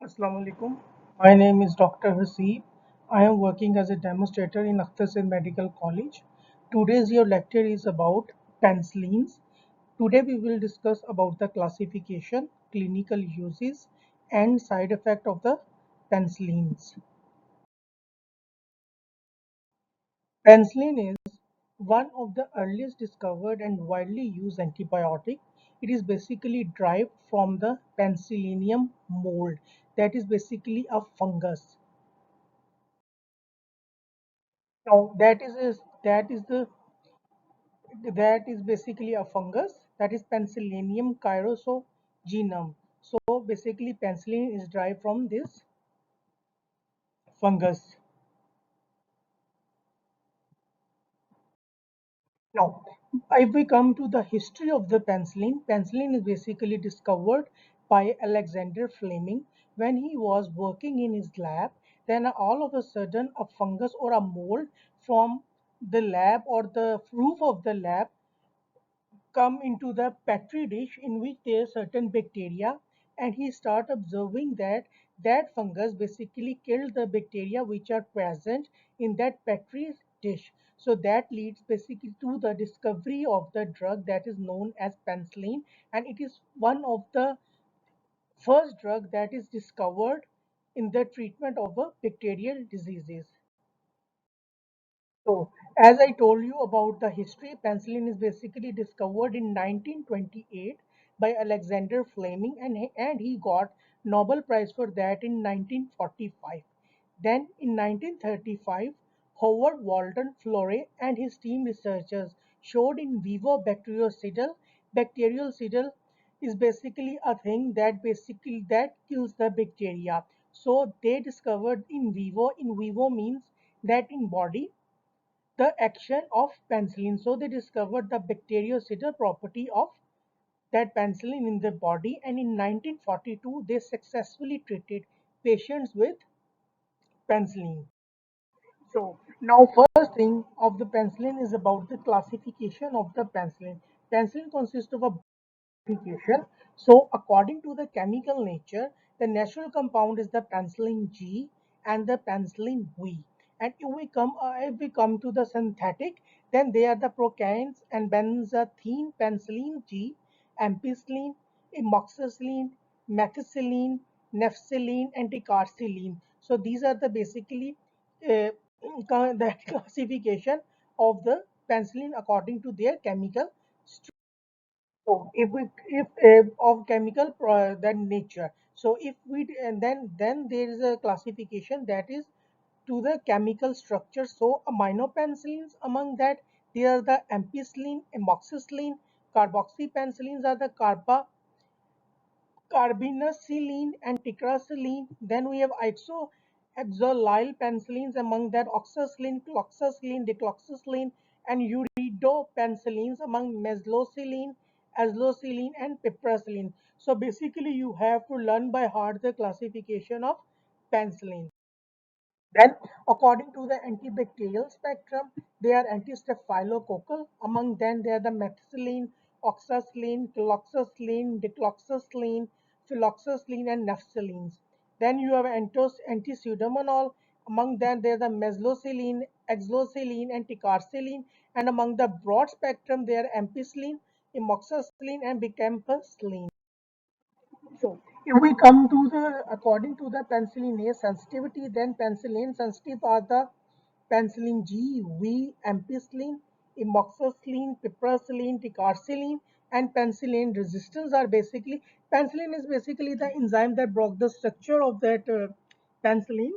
Assalamu alaikum. My name is Dr. Haseeb. I am working as a demonstrator in Akhtar Singh Medical College. Today's your lecture is about penicillins. Today we will discuss about the classification, clinical uses, and side effect of the penicillins. Penicillin is one of the earliest discovered and widely used antibiotic. It is basically derived from the Penicillium mold, that is basically a fungus. Now that is basically a fungus, that is Penicillium carosogenum. So basically penicillin is derived from this fungus. Now, if we come to the history of the penicillin, penicillin is basically discovered by Alexander Fleming when he was working in his lab. Then all of a sudden, a fungus or a mold from the lab or the roof of the lab come into the petri dish in which there are certain bacteria, and he start observing that that fungus basically killed the bacteria which are present in that petri dish. So that leads basically to the discovery of the drug that is known as penicillin, and it is one of the first drug that is discovered in the treatment of bacterial diseases. So, as I told you about the history, penicillin is basically discovered in 1928 by Alexander Fleming, and he got Nobel Prize for that in 1945. Then in 1935, Howard Walton Florey and his team researchers showed in vivo bactericidal. Bactericidal is basically a thing that basically that kills the bacteria. So they discovered in vivo. In vivo means that in body the action of penicillin. So they discovered the bactericidal property of that penicillin in the body, and in 1942 they successfully treated patients with penicillin. So now first thing of the penicillin is about the classification of the penicillin. Penicillin consists of a classification. So according to the chemical nature, the natural compound is the penicillin G and the penicillin V. And if we come to the synthetic, then they are the procaines and benzathine, penicillin G, ampicillin, amoxicillin, methicillin, nefcillin, and ticarcillin. So these are the basically uh, the classification of the penicillin according to their chemical structure. So if of chemical then nature. So if we and then there is a classification that is to the chemical structure. So aminopenicillins, among that there are the ampicillin, amoxicillin, carboxypenicillins are the carbinacillin and ticarcillin. Then we have isoxazolyl penicillins, among that oxacillin, cloxacillin, decloxacillin, and uridopenicillins, among meslocillin, azlocillin, and piperacillin. So basically, you have to learn by heart the classification of penicillin. Then, according to the antibacterial spectrum, they are antistaphylococcal. Among them, they are the methicillin, oxacillin, cloxacillin, decloxacillin, phylloxacillin, and nefcillins. Then you have antipseudomonol. Among them, there are the meslocillin, axlocillin, and ticarcillin. And among the broad spectrum, they are ampicillin, amoxicillin, and becampercillin. So if we come to the according to the penicillin A sensitivity, then penicillin sensitive are the penicillin G, V, ampicillin, amoxicillin, piperacillin, ticarcillin, and penicillin resistance are basically penicillin is basically the enzyme that broke the structure of that penicillin.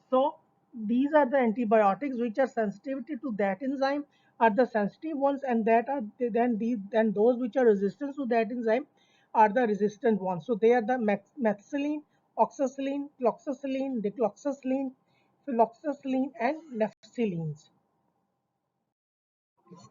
So these are the antibiotics which are sensitivity to that enzyme are the sensitive ones, and that are then those which are resistant to that enzyme are the resistant ones. So they are the methicillin, oxacillin, cloxacillin, decloxacillin, phylloxacillin, and nefcillins.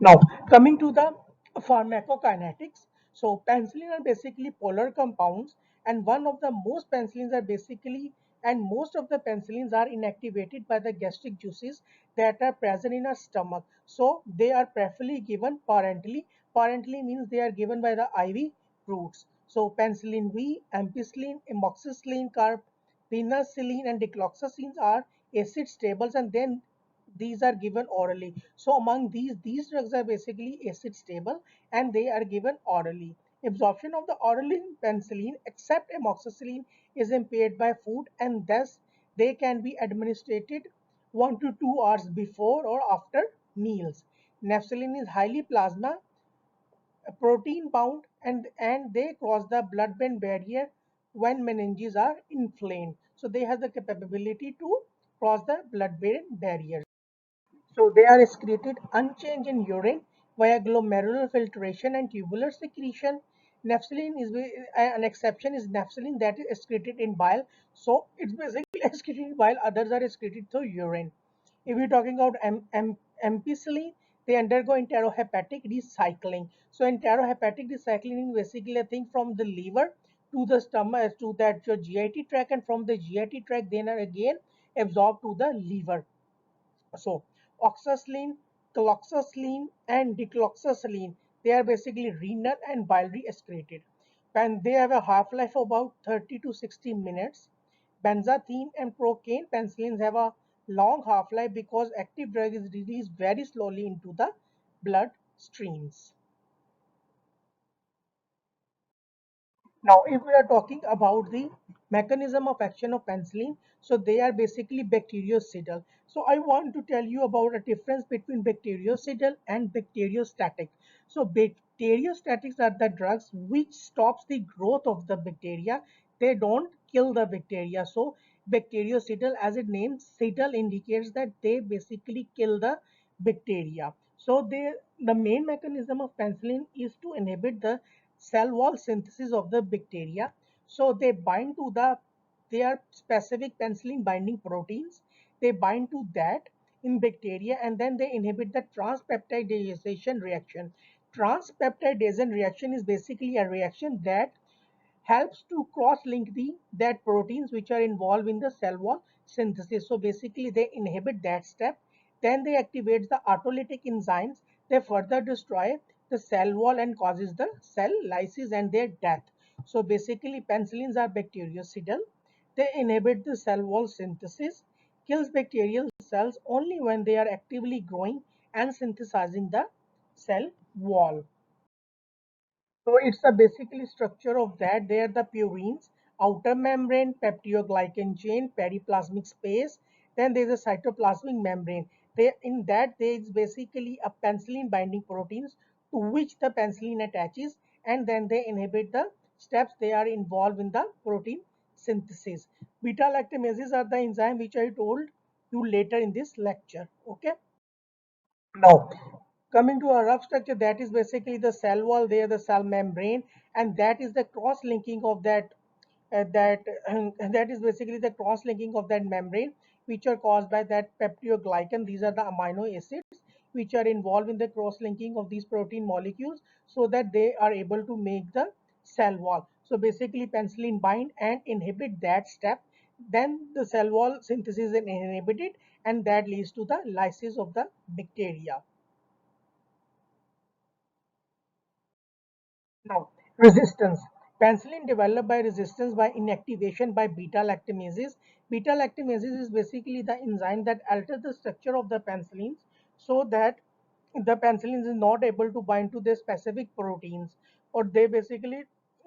Now, coming to the pharmacokinetics. So, penicillin are basically polar compounds, and one of the most penicillins are basically, and most of the penicillins are inactivated by the gastric juices that are present in our stomach. So, they are preferably given parentally. Parentally means they are given by the IV routes. So, penicillin V, ampicillin, amoxicillin, Penicillin and decloxacin are acid stables, and then these are given orally. So among these drugs are basically acid stable and they are given orally. Absorption of the oral penicillin except amoxicillin is impaired by food, and thus they can be administered 1 to 2 hours before or after meals. Nafcillin is highly plasma protein bound, and they cross the blood-brain barrier when meninges are inflamed. So they have the capability to cross the blood-brain barrier. So they are excreted unchanged in urine via glomerular filtration and tubular secretion. Naphthalene is an exception is naphthalene that is excreted in bile. So it's basically excreted in bile. Others are excreted through urine. If we're talking about ampicillin, they undergo enterohepatic recycling. So enterohepatic recycling is basically a thing from the liver to the stomach to that your GIT tract, and from the GIT tract then are again absorbed to the liver. So oxacillin, cloxacillin, and decloxacillin, they are basically renal and biliary excreted. And they have a half-life of about 30 to 60 minutes. Benzathine and procaine penicillins have a long half-life because active drug is released very slowly into the blood streams. Now, if we are talking about the mechanism of action of penicillin, so they are basically bactericidal. So I want to tell you about a difference between bactericidal and bacteriostatic. So bacteriostatics are the drugs which stops the growth of the bacteria. They don't kill the bacteria. So bactericidal, as it names, cidal indicates that they basically kill the bacteria. So the main mechanism of penicillin is to inhibit the cell wall synthesis of the bacteria. So they bind to they are specific penicillin binding proteins. They bind to that in bacteria, and then they inhibit the transpeptidation reaction. Transpeptidation reaction is basically a reaction that helps to cross-link the that proteins which are involved in the cell wall synthesis. So basically they inhibit that step. Then they activate the autolytic enzymes. They further destroy the cell wall and causes the cell lysis and their death. So basically penicillins are bactericidal. They inhibit the cell wall synthesis, kills bacterial cells only when they are actively growing and synthesizing the cell wall. So it's the basically structure of that. They are the purines, outer membrane, peptidoglycan chain, periplasmic space. Then there is a cytoplasmic membrane. They in that there is basically a penicillin binding proteins to which the penicillin attaches, and then they inhibit the steps they are involved in the protein synthesis. Beta lactamases are the enzyme which I told you later in this lecture. Okay. Now, coming to a rough structure, that is basically the cell wall, there the cell membrane, and that is the cross-linking of that is basically the cross-linking of that membrane, which are caused by that peptidoglycan. These are the amino acids which are involved in the cross-linking of these protein molecules, so that they are able to make the cell wall. So basically, penicillin bind and inhibit that step. Then the cell wall synthesis is inhibited, and that leads to the lysis of the bacteria. Now, resistance. Penicillin developed by resistance by inactivation by beta lactamases. Beta lactamases is basically the enzyme that alters the structure of the penicillins so that the penicillin is not able to bind to the specific proteins, or they basically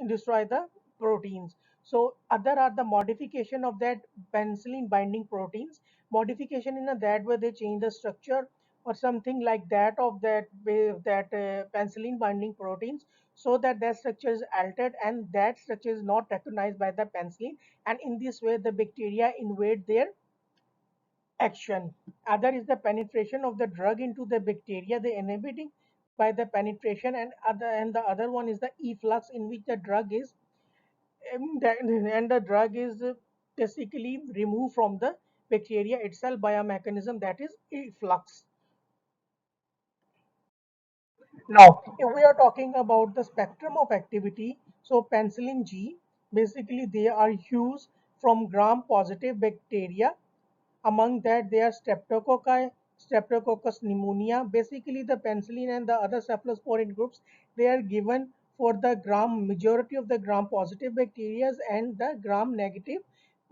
destroy the proteins. So other are the modification of that penicillin binding proteins. Modification in a that way they change the structure or something like that of that penicillin binding proteins, so that their structure is altered and that structure is not recognized by the penicillin, and in this way the bacteria invade their action. Other is the penetration of the drug into the bacteria, the inhibiting by the penetration, and the other one is the efflux, in which the drug is and the drug is basically removed from the bacteria itself by a mechanism that is efflux. Now, if we are talking about the spectrum of activity, so penicillin G, basically they are used from gram-positive bacteria. Among that, they are streptococci, Streptococcus pneumonia. Basically, the penicillin and the other cephalosporin groups, they are given for the gram majority of the gram-positive bacteria and the gram-negative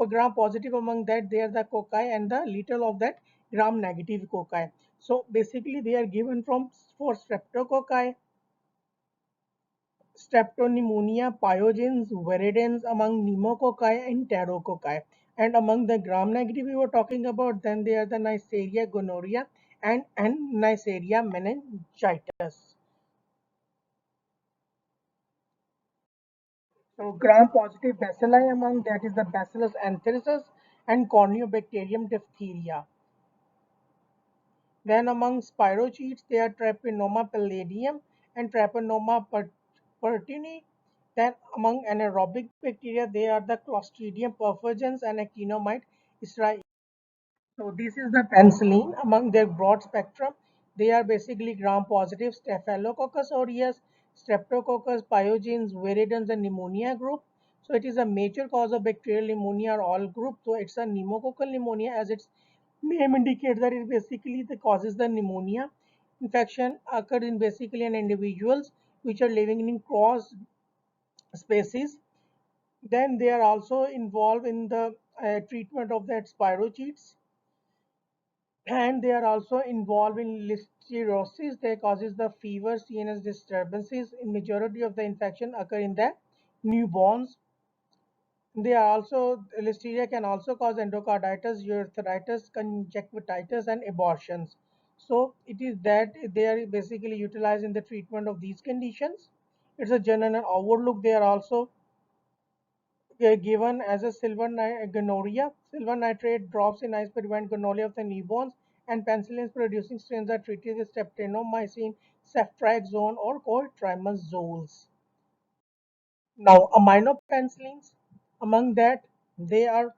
gram positive, among that they are the cocci, and the little of that gram negative cocci. So basically they are given from for streptococci, streptopneumonia, pyogenes, viridans, among pneumococci and pterococci. And among the gram negative we were talking about, then they are the Neisseria gonorrhea and Neisseria meningitis. So gram positive bacilli, among that is the Bacillus anthracis and Corneobacterium diphtheria. Then among spirochetes, they are Treponema palladium and Treponema pertini. Then among anaerobic bacteria, they are the Clostridium perfringens and Actinomyces israelii. So this is the penicillin among their broad spectrum. They are basically gram-positive Staphylococcus aureus, Streptococcus, pyogenes, viridans, and pneumonia group. So it is a major cause of bacterial pneumonia or all group. So it's a pneumococcal pneumonia, as its name indicates that it basically the causes the pneumonia. Infection occurs in basically in individuals which are living in cross species. Then they are also involved in the treatment of that spirochetes, and they are also involved in listeriosis that causes the fever, CNS disturbances. In majority of the infection occur in the newborns. They are also listeria can also cause endocarditis, urethritis, conjunctivitis, and abortions. So it is that they are basically utilized in the treatment of these conditions. It's a general overlook. They are also given as a gonorrhea. Silver nitrate drops in ice prevent gonorrhea of the newborns, and penicillin producing strains are treated with streptomycin, ceftriaxone, or cotrimoxoles. Now, aminopenicillins, among that, they are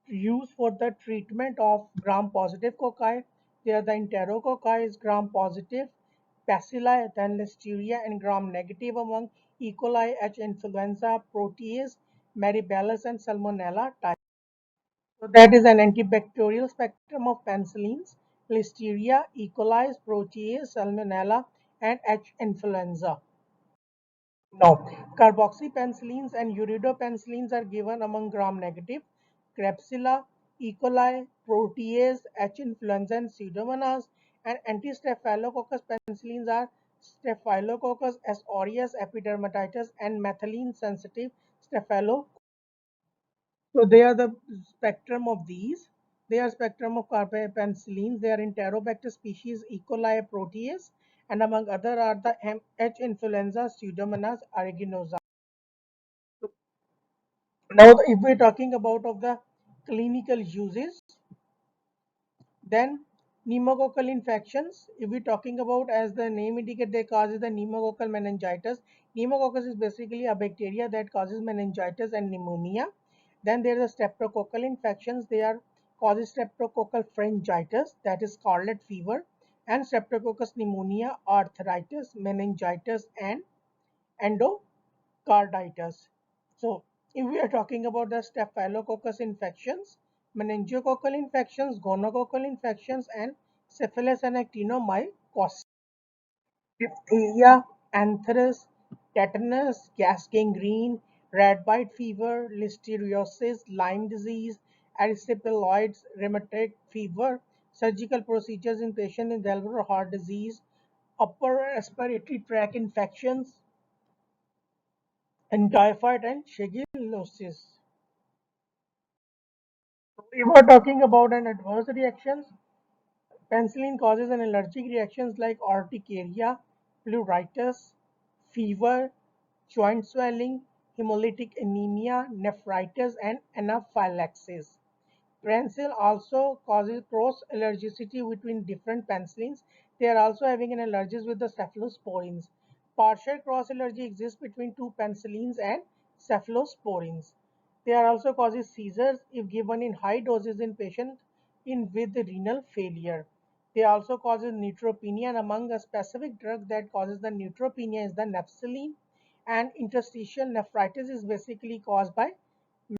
used for the treatment of gram-positive cocci. They are the enterococci, gram-positive, bacilli, then listeria, and gram-negative among E. coli, H. influenza, protease, maribellus, and salmonella type. So that is an antibacterial spectrum of penicillins: listeria, E. coli, protease, salmonella, and H. influenza. Now, carboxypenicillins and uridopenicillins are given among gram-negative: Klebsiella, E. coli, Protease, H. influenza, and Pseudomonas. And anti-Staphylococcus penicillins are Staphylococcus aureus, epidermatitis, and methicillin-sensitive Staphylococcus. So they are the spectrum of these. They are spectrum of carbopenicillins. They are Enterobacter species, E. coli, Protease, and among other are the H. influenza, Pseudomonas aeruginosa. Now, if we're talking about of the clinical uses, then pneumococcal infections, if we're talking about, as the name indicates, they causes the pneumococcal meningitis. Pneumococcus is basically a bacteria that causes meningitis and pneumonia. Then there are the streptococcal infections. They are causes streptococcal pharyngitis, that is scarlet fever, and streptococcus pneumonia, arthritis, meningitis, and endocarditis. So, if we are talking about the Staphylococcus infections, meningococcal infections, gonococcal infections, and syphilis and actinomycosis, diphtheria, anthrax, tetanus, gas gangrene, rat bite fever, listeriosis, Lyme disease, erysipeloids, rheumatic fever, surgical procedures in patients with valvular heart disease, upper respiratory tract infections, and typhoid and shigellosis. We were talking about an adverse reactions. Penicillin causes an allergic reactions like urticaria, pleuritis, fever, joint swelling, hemolytic anemia, nephritis, and anaphylaxis. Penicillin also causes cross allergicity between different penicillins. They are also having an allergy with the cephalosporins. Partial cross allergy exists between two penicillins and cephalosporins. They are also causes seizures if given in high doses in patients in with renal failure. They also causes neutropenia, and among a specific drug that causes the neutropenia is the nepsilene. And interstitial nephritis is basically caused by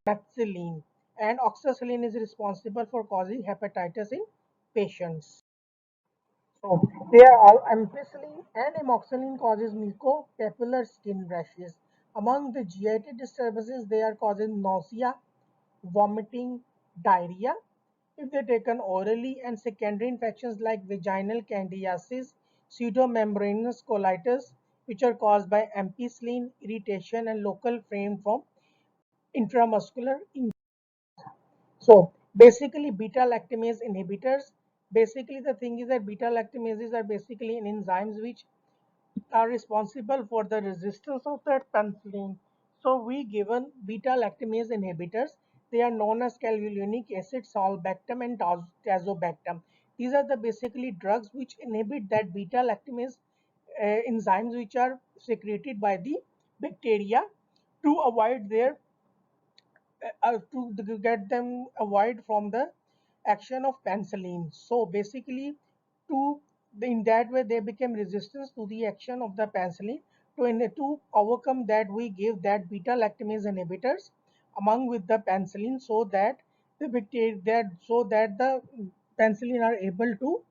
methicillin, and oxacillin is responsible for causing hepatitis in patients. So they are all ampicillin and amoxicillin causes mucopapillary skin rashes. Among the GIT disturbances, they are causing nausea, vomiting, diarrhea. If they're taken orally, and secondary infections like vaginal candidiasis, pseudomembranous colitis, which are caused by ampicillin irritation and local pain from intramuscular. So basically, beta lactamase inhibitors. Basically, the thing is that beta lactamases are basically enzymes which are responsible for the resistance of that penicillin. So we given beta lactamase inhibitors. They are known as clavulanic acid, sulbactam, and tazobactam. These are the basically drugs which inhibit that beta lactamase enzymes which are secreted by the bacteria to avoid their to get them avoid from the action of penicillin. So basically, to in that way they became resistance to the action of the penicillin. To overcome that, we give that beta lactamase inhibitors among with the penicillin so that the bacteria that so that the penicillin are able to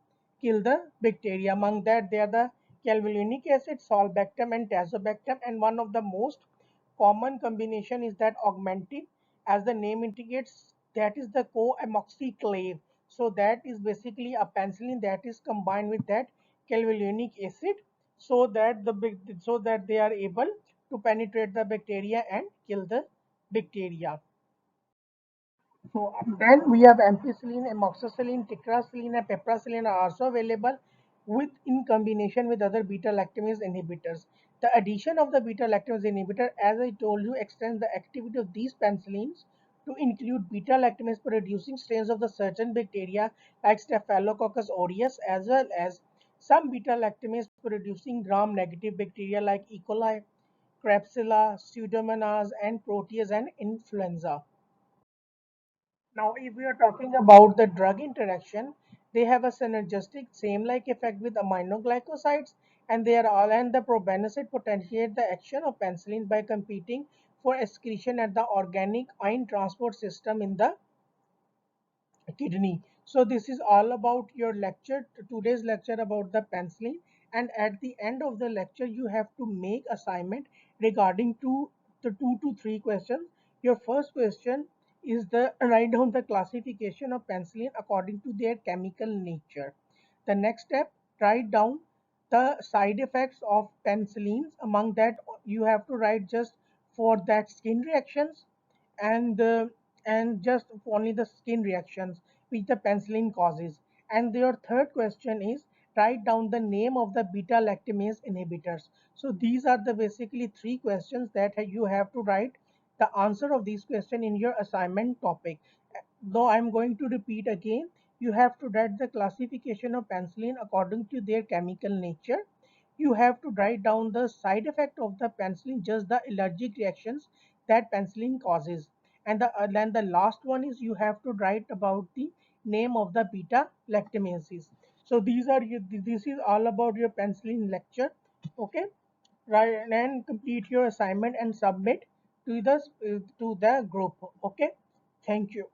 kill the bacteria. Among that, they are the clavulanic acid, sulbactam, and tazobactam, and one of the most common combination is that augmentin, as the name indicates, that is the co-amoxiclave. So that is basically a penicillin that is combined with that clavulanic acid, so that so that they are able to penetrate the bacteria and kill the bacteria. So then we have ampicillin, amoxicillin, tetracycline, and piperacillin are also available with in combination with other beta lactamase inhibitors. The addition of the beta lactamase inhibitor, as I told you, extends the activity of these penicillins to include beta lactamase producing strains of the certain bacteria like Staphylococcus aureus, as well as some beta lactamase producing gram negative bacteria like E. coli, Klebsiella, Pseudomonas, and Proteus and influenza. Now, if we are talking about the drug interaction, they have a synergistic same-like effect with aminoglycosides, and they are all and the probenecid potentiate the action of penicillin by competing for excretion at the organic ion transport system in the kidney. So this is all about your lecture, today's lecture about the penicillin. And at the end of the lecture, you have to make assignment regarding to the 2 to 3 questions. Your first question is the write down the classification of penicillin according to their chemical nature. The next step, write down the side effects of penicillins. Among that, you have to write just for that skin reactions and just only the skin reactions which the penicillin causes. And your third question is write down the name of the beta lactamase inhibitors. So these are the basically 3 questions that you have to write the answer of these questions in your assignment topic. Though I'm going to repeat again, you have to write the classification of penicillin according to their chemical nature. You have to write down the side effect of the penicillin, just the allergic reactions that penicillin causes. And then the last one is you have to write about the name of the beta lactamases. So these are this is all about your penicillin lecture. Okay, right, and complete your assignment and submit to the group. Okay, thank you.